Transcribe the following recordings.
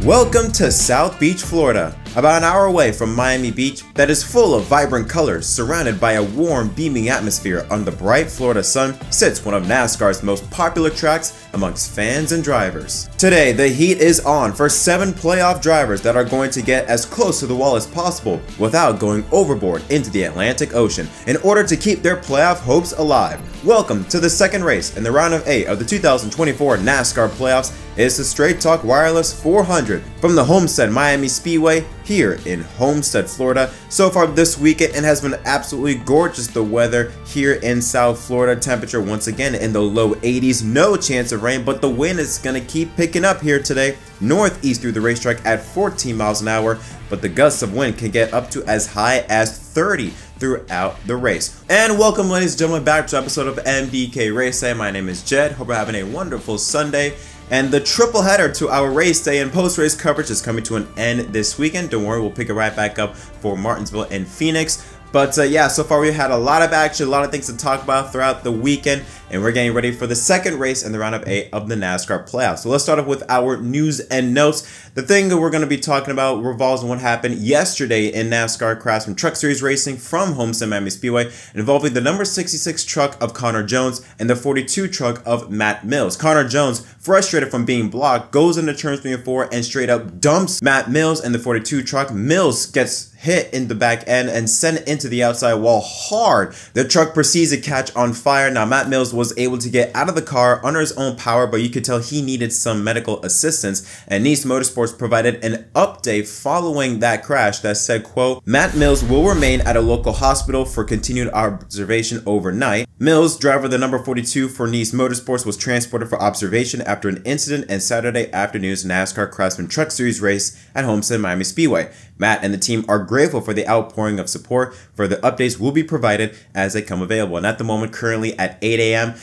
Welcome to South Beach, Florida, about an hour away from Miami Beach that is full of vibrant colors, surrounded by a warm, beaming atmosphere. Under the bright Florida sun sits one of NASCAR's most popular tracks amongst fans and drivers. Today, the heat is on for 7 playoff drivers that are going to get as close to the wall as possible without going overboard into the Atlantic Ocean in order to keep their playoff hopes alive. Welcome to the second race in the round of 8 of the 2024 NASCAR Playoffs. It's the Straight Talk Wireless 400 from the Homestead-Miami Speedway here in Homestead, Florida. So far this weekend, it has been absolutely gorgeous. The weather here in South Florida, temperature once again in the low 80s, no chance of rain, but the wind is going to keep picking up here today. Northeast through the racetrack at 14 miles an hour, but the gusts of wind can get up to as high as 30 throughout the race. And welcome, ladies and gentlemen, back to an episode of MDK RaceDay. My name is Jed. Hope you're having a wonderful Sunday. And the triple header to our race day and post-race coverage is coming to an end this weekend. Don't worry, we'll pick it right back up for Martinsville and Phoenix. But yeah, so far we had a lot of action, a lot of things to talk about throughout the weekend, and we're getting ready for the second race in the round of 8 of the NASCAR Playoffs. So let's start off with our news and notes. The thing that we're going to be talking about revolves on what happened yesterday in NASCAR Craftsman Truck Series racing from Homestead-Miami Speedway, involving the number 66 truck of Connor Jones and the 42 truck of Matt Mills. Connor Jones, frustrated from being blocked, goes into turns 3 and 4 and straight up dumps Matt Mills and the 42 truck. Mills gets hit in the back end and sent into the outside wall hard. The truck proceeds to catch on fire. Now, Matt Mills was able to get out of the car under his own power, but you could tell he needed some medical assistance, and NASCAR Motorsports provided an update following that crash that said, quote, Matt Mills will remain at a local hospital for continued observation overnight. Mills, driver of the number 42 for NASCAR Motorsports, was transported for observation after an incident in Saturday afternoon's NASCAR Craftsman Truck Series race at Homestead-Miami Speedway. Matt and the team are grateful for the outpouring of support. Further updates will be provided as they come available. And at the moment, currently at 8 a.m.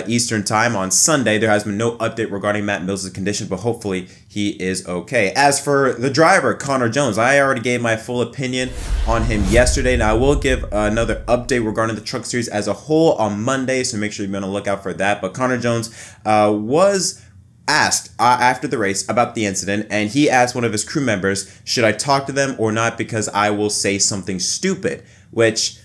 Eastern time on Sunday, there has been no update regarding Matt Mills' condition, but hopefully he is okay. As for the driver, Connor Jones, I already gave my full opinion on him yesterday. Now, I will give another update regarding the truck series as a whole on Monday, so make sure you're on the lookout for that. But Connor Jones was asked after the race about the incident, and he asked one of his crew members, should I talk to them or not, because I will say something stupid, which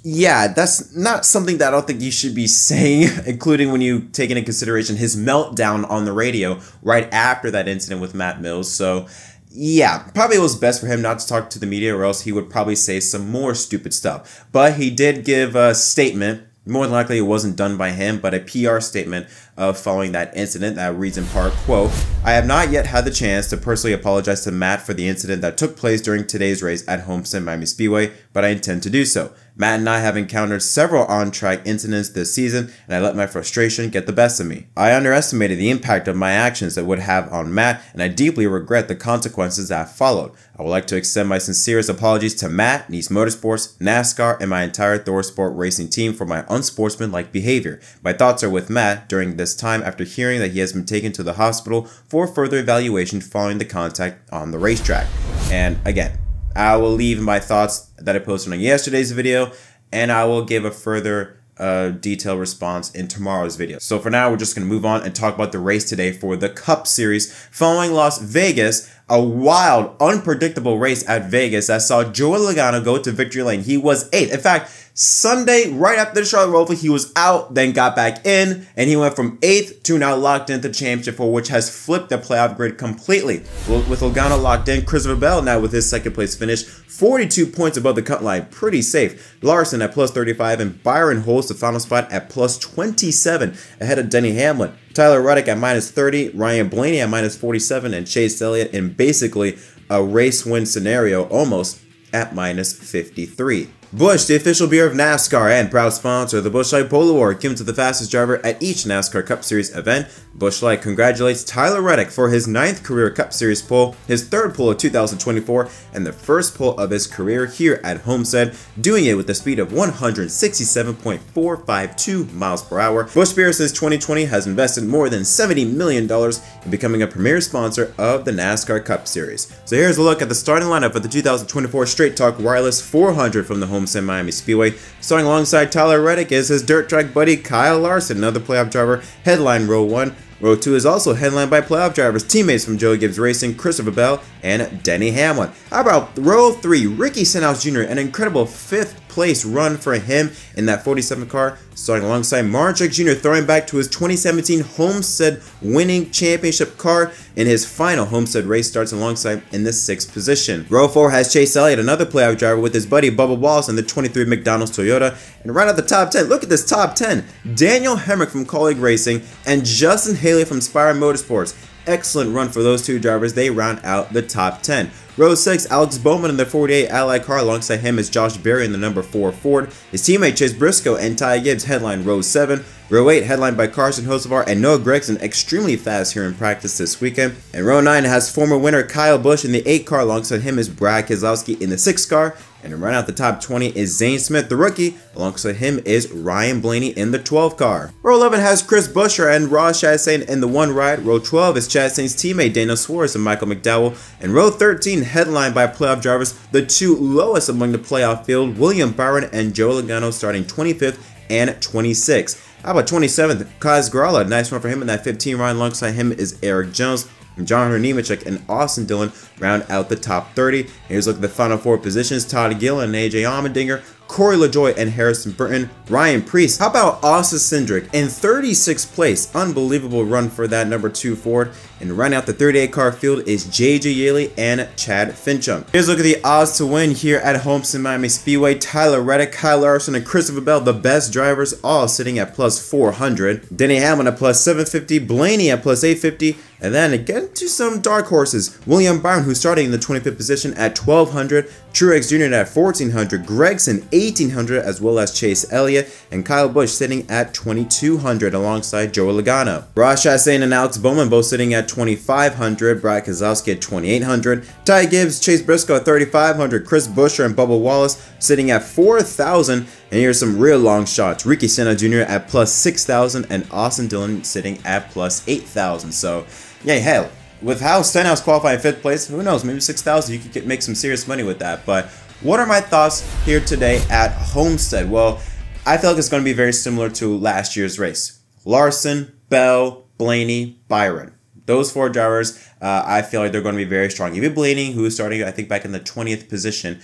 yeah, that's not something that I don't think you should be saying, including when you take into consideration his meltdown on the radio right after that incident with Matt Mills. So yeah, probably it was best for him not to talk to the media, or else he would probably say some more stupid stuff. But he did give a statement. More than likely it wasn't done by him, but a PR statement following that incident that reads in part, quote, I have not yet had the chance to personally apologize to Matt for the incident that took place during today's race at Homestead-Miami Speedway, but I intend to do so. Matt and I have encountered several on-track incidents this season, and I let my frustration get the best of me. I underestimated the impact of my actions that would have on Matt, and I deeply regret the consequences that followed. I would like to extend my sincerest apologies to Matt, NASCAR Motorsports, NASCAR, and my entire ThorSport racing team for my unsportsmanlike behavior. My thoughts are with Matt during this time after hearing that he has been taken to the hospital for further evaluation following the contact on the racetrack. And again, I will leave my thoughts that I posted on yesterday's video, and I will give a further detailed response in tomorrow's video. So for now, we're just going to move on and talk about the race today for the Cup Series following Las Vegas. A wild, unpredictable race at Vegas that saw Joey Logano go to victory lane. He was 8th. In fact, Sunday, right after the Charlotte Roval, he was out, then got back in, and he went from 8th to now locked into the championship, for which has flipped the playoff grid completely. With Logano locked in, Christopher Bell now with his second place finish, 42 points above the cut line, pretty safe. Larson at plus 35, and Byron holds the final spot at plus 27, ahead of Denny Hamlin. Tyler Reddick at minus 30, Ryan Blaney at minus 47, and Chase Elliott in basically a race win scenario almost at minus 53. Busch, the official beer of NASCAR and proud sponsor of the Busch Light Polo Award, given to the fastest driver at each NASCAR Cup Series event. Busch Light congratulates Tyler Reddick for his 9th career Cup Series pole, his 3rd pole of 2024, and the 1st pole of his career here at Homestead, doing it with a speed of 167.452 miles per hour. Busch Beer since 2020 has invested more than $70 million in becoming a premier sponsor of the NASCAR Cup Series. So here's a look at the starting lineup of the 2024 Straight Talk Wireless 400 from the Homestead-Miami Speedway. Starting alongside Tyler Reddick is his dirt track buddy Kyle Larson, another playoff driver, headline row 1. Row 2 is also headlined by playoff drivers, teammates from Joey Gibbs Racing, Christopher Bell, and Denny Hamlin. How about Row 3, Ricky Stenhouse Jr., an incredible 5th place run for him in that 47 car, starting alongside Marchuk Jr., throwing back to his 2017 Homestead winning championship car in his final Homestead race, starts alongside in the 6th position. Row 4 has Chase Elliott, another playoff driver, with his buddy Bubba Wallace in the 23 McDonald's Toyota. And right at the top 10, look at this top 10, Daniel Hemrick from Colleague Racing and Justin Haley from Spire Motorsports. Excellent run for those two drivers. They round out the top 10. Row 6, Alex Bowman in the 48 Ally car. Alongside him is Josh Berry in the number 4 Ford. His teammate Chase Briscoe and Ty Gibbs headline Row 7. Row 8 headlined by Carson Hocevar and Noah Gregson, extremely fast here in practice this weekend. And Row 9 has former winner Kyle Busch in the 8 car. Alongside him is Brad Keselowski in the 6 car. And to run out the top 20 is Zane Smith, the rookie. Alongside him is Ryan Blaney in the 12 car. Row 11 has Chris Buescher and Ross Chastain in the 1 ride. Row 12 is Chastain's teammate Daniel Suarez and Michael McDowell. And Row 13 headlined by playoff drivers, the 2 lowest among the playoff field, William Byron and Joe Logano, starting 25th and 26th. How about 27th, Kaz Grala, nice run for him in that 15 ride. Alongside him is Eric Jones. John Nemechek and Austin Dillon round out the top 30. Here's a look at the final 4 positions: Todd Gillen and AJ Allmendinger, Corey LaJoie and Harrison Burton, Ryan Preece. How about Austin Cindric in 36th place? Unbelievable run for that number 2 Ford. And rounding out the 38 car field is JJ Yeley and Chad Fincham. Here's a look at the odds to win here at Homestead-Miami Speedway. Tyler Reddick, Kyle Larson, and Christopher Bell, the best drivers, all sitting at plus 400. Denny Hamlin at plus 750, Blaney at plus 850, and then again to some dark horses. William Byron, who's starting in the 25th position at 1200, Truex Jr. at 1400, Gregson 1800, as well as Chase Elliott, and Kyle Busch sitting at 2200 alongside Joe Logano. Ross Chastain and Alex Bowman both sitting at 2500, Brad Keselowski at 2800, Ty Gibbs, Chase Briscoe at 3500, Chris Buescher and Bubba Wallace sitting at 4000. And here's some real long shots: Ricky Stenhouse Jr. at plus 6000 and Austin Dillon sitting at plus 8000. So yeah, hell, with how Stenhouse qualified in 5th place, who knows, maybe 6,000, you could make some serious money with that. But what are my thoughts here today at Homestead? Well, I feel like it's going to be very similar to last year's race. Larson, Bell, Blaney, Byron. Those 4 drivers, I feel like they're going to be very strong. Even Blaney, who is starting, I think, back in the 20th position,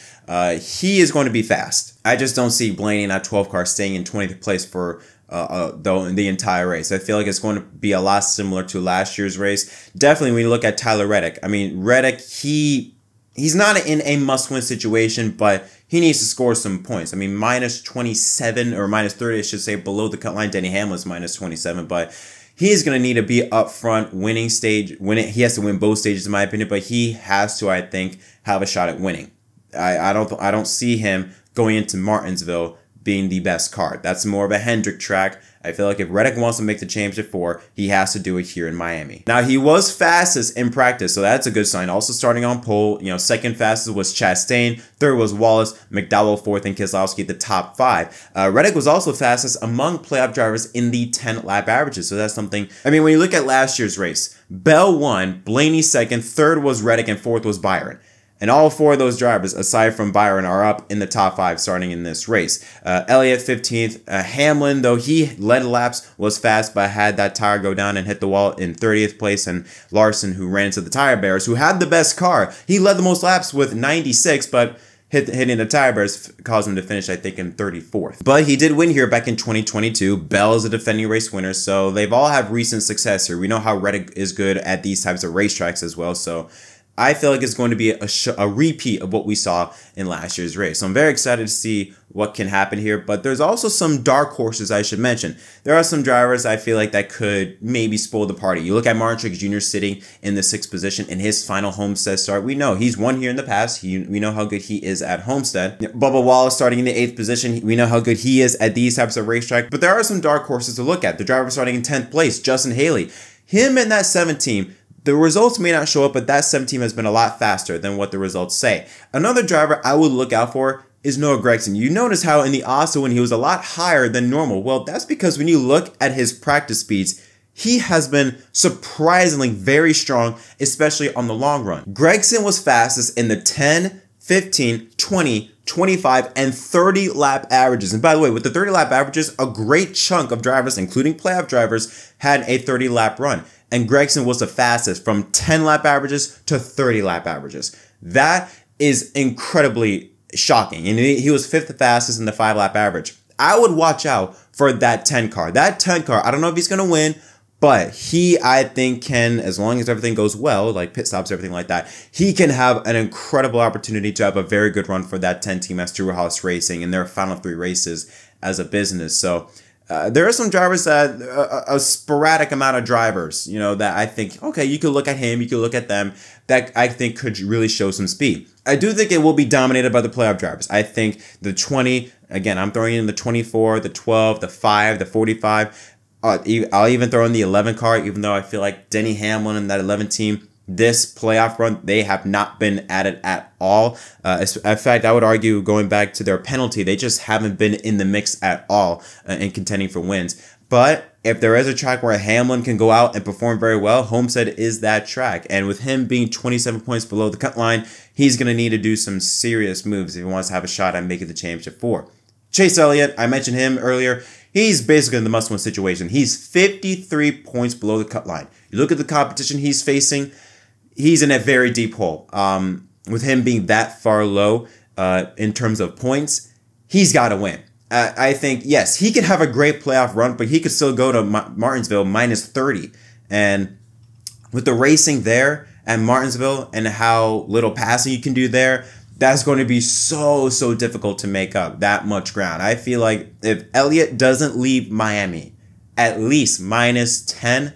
he is going to be fast. I just don't see Blaney in that 12 car staying in 20th place for the entire race. I feel like it's going to be a lot similar to last year's race. Definitely when you look at Tyler Reddick. I mean, Reddick, he's not in a must-win situation, but he needs to score some points. I mean, minus 27 or minus 30, I should say, below the cut line. Denny Hamlin's minus 27, but he's going to need to be up front, winning stage. He has to win both stages, in my opinion, but he has to, I think, have a shot at winning. I don't see him going into Martinsville being the best car. That's more of a Hendrick track. I feel like if Reddick wants to make the championship 4, he has to do it here in Miami. Now, he was fastest in practice, so that's a good sign. Also starting on pole, second fastest was Chastain, third was Wallace, McDowell 4th, and Keselowski the top 5. Reddick was also fastest among playoff drivers in the 10 lap averages, so that's something. I mean, when you look at last year's race, Bell won, Blaney 2nd, 3rd was Reddick, and 4th was Byron. And all 4 of those drivers, aside from Byron, are up in the top 5 starting in this race. Elliott 15th. Hamlin, though he led laps, was fast, but had that tire go down and hit the wall in 30th place. And Larson, who ran into the tire bearers, who had the best car, he led the most laps with 96, but hitting the tire bearers caused him to finish, I think, in 34th. But he did win here back in 2022. Bell is a defending race winner, so they've all had recent success here. We know how Reddick is good at these types of racetracks as well, so I feel like it's going to be a repeat of what we saw in last year's race. So I'm very excited to see what can happen here. But there's also some dark horses I should mention. There are some drivers I feel like that could maybe spoil the party. You look at Martin Truex Jr. sitting in the 6th position in his final Homestead start. We know he's won here in the past. We know how good he is at Homestead. Bubba Wallace starting in the 8th position. We know how good he is at these types of racetracks. But there are some dark horses to look at. The driver starting in 10th place, Justin Haley. Him and that 7 team. The results may not show up, but that 7 team has been a lot faster than what the results say. Another driver I would look out for is Noah Gregson. You notice how in the Austin when he was a lot higher than normal. Well, that's because when you look at his practice speeds, he has been surprisingly very strong, especially on the long run. Gregson was fastest in the 10, 15, 20, 25, and 30 lap averages. And by the way, with the 30 lap averages, a great chunk of drivers, including playoff drivers, had a 30 lap run. and Gragson was the fastest from 10 lap averages to 30 lap averages. That is incredibly shocking. And he was 5th fastest in the 5 lap average. I would watch out for that 10 car. That 10 car, I don't know if he's going to win, but he, I think, can, as long as everything goes well, like pit stops, everything like that, he can have an incredible opportunity to have a very good run for that 10 team as Stewart-Haas Racing in their final 3 races as a business. So there are some drivers that, a sporadic amount of drivers, you know, that I think, okay, you could look at him, you could look at them, that I think could really show some speed. I do think it will be dominated by the playoff drivers. I think the 20, again, I'm throwing in the 24, the 12, the 5, the 45. I'll even throw in the 11 car, even though I feel like Denny Hamlin and that 11 team, this playoff run, they have not been at it at all. In fact, I would argue, going back to their penalty, they just haven't been in the mix at all in contending for wins. But if there is a track where Hamlin can go out and perform very well, Homestead is that track. And with him being 27 points below the cut line, he's going to need to do some serious moves if he wants to have a shot at making the championship 4. Chase Elliott, I mentioned him earlier. He's basically in the must-win situation. He's 53 points below the cut line. You look at the competition he's facing, he's in a very deep hole. With him being that far low in terms of points, he's got to win. I think, yes, he could have a great playoff run, but he could still go to Martinsville minus 30. And with the racing there at Martinsville and how little passing you can do there, that's going to be so difficult to make up that much ground. I feel like if Elliott doesn't leave Miami at least minus 10,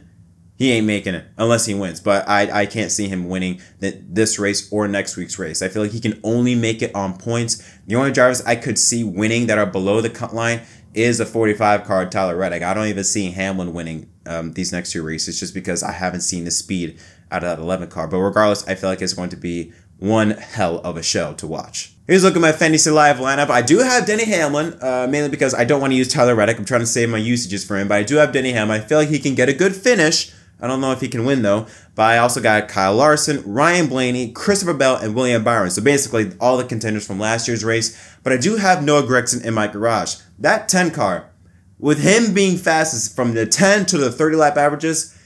he ain't making it unless he wins. But I can't see him winning this race or next week's race. I feel like he can only make it on points. The only drivers I could see winning that are below the cut line is a 45 car Tyler Reddick. I don't even see Hamlin winning these next 2 races just because I haven't seen the speed out of that 11 car. But regardless, I feel like it's going to be one hell of a show to watch. Here's a look at my Fantasy Live lineup. I do have Denny Hamlin, mainly because I don't want to use Tyler Reddick. I'm trying to save my usages for him, but I do have Denny Hamlin. I feel like he can get a good finish. I don't know if he can win, though. But I also got Kyle Larson, Ryan Blaney, Christopher Bell, and William Byron. So basically all the contenders from last year's race. But I do have Noah Gragson in my garage. That 10 car, with him being fastest from the 10 to the 30 lap averages,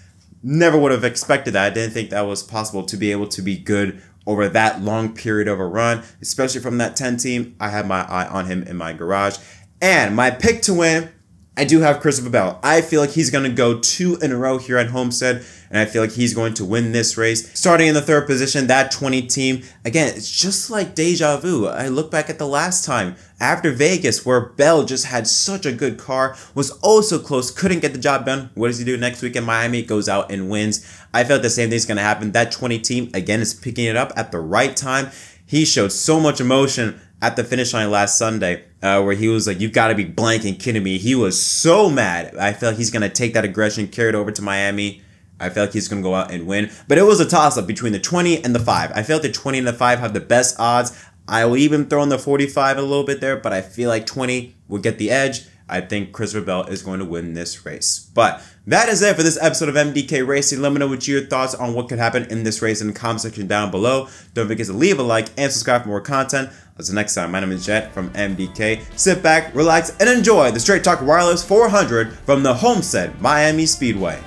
never would have expected that. I didn't think that was possible to be able to be good over that long period of a run, especially from that 10 team. I have my eye on him in my garage. And my pick to win, I do have Christopher Bell. I feel like he's going to go 2 in a row here at Homestead, and I feel like he's going to win this race. Starting in the 3rd position, that 20 team, again, it's just like deja vu. I look back at the last time after Vegas where Bell just had such a good car, was oh so close, couldn't get the job done. What does he do next week in Miami? Goes out and wins. I felt the same thing's going to happen. That 20 team, again, is picking it up at the right time. He showed so much emotion at the finish line last Sunday, where he was like, "You've got to be blanking kidding me." He was so mad. I feel like he's going to take that aggression, carry it over to Miami. I feel like he's going to go out and win. But it was a toss-up between the 20 and the 5. I feel like the 20 and the 5 have the best odds. I will even throw in the 45 a little bit there, but I feel like 20 will get the edge. I think Christopher Bell is going to win this race. But that is it for this episode of MDK Racing. Let me know what your thoughts on what could happen in this race in the comment section down below. Don't forget to leave a like and subscribe for more content. Until next time, my name is Jet from MDK. Sit back, relax, and enjoy the Straight Talk Wireless 400 from the Homestead-Miami Speedway.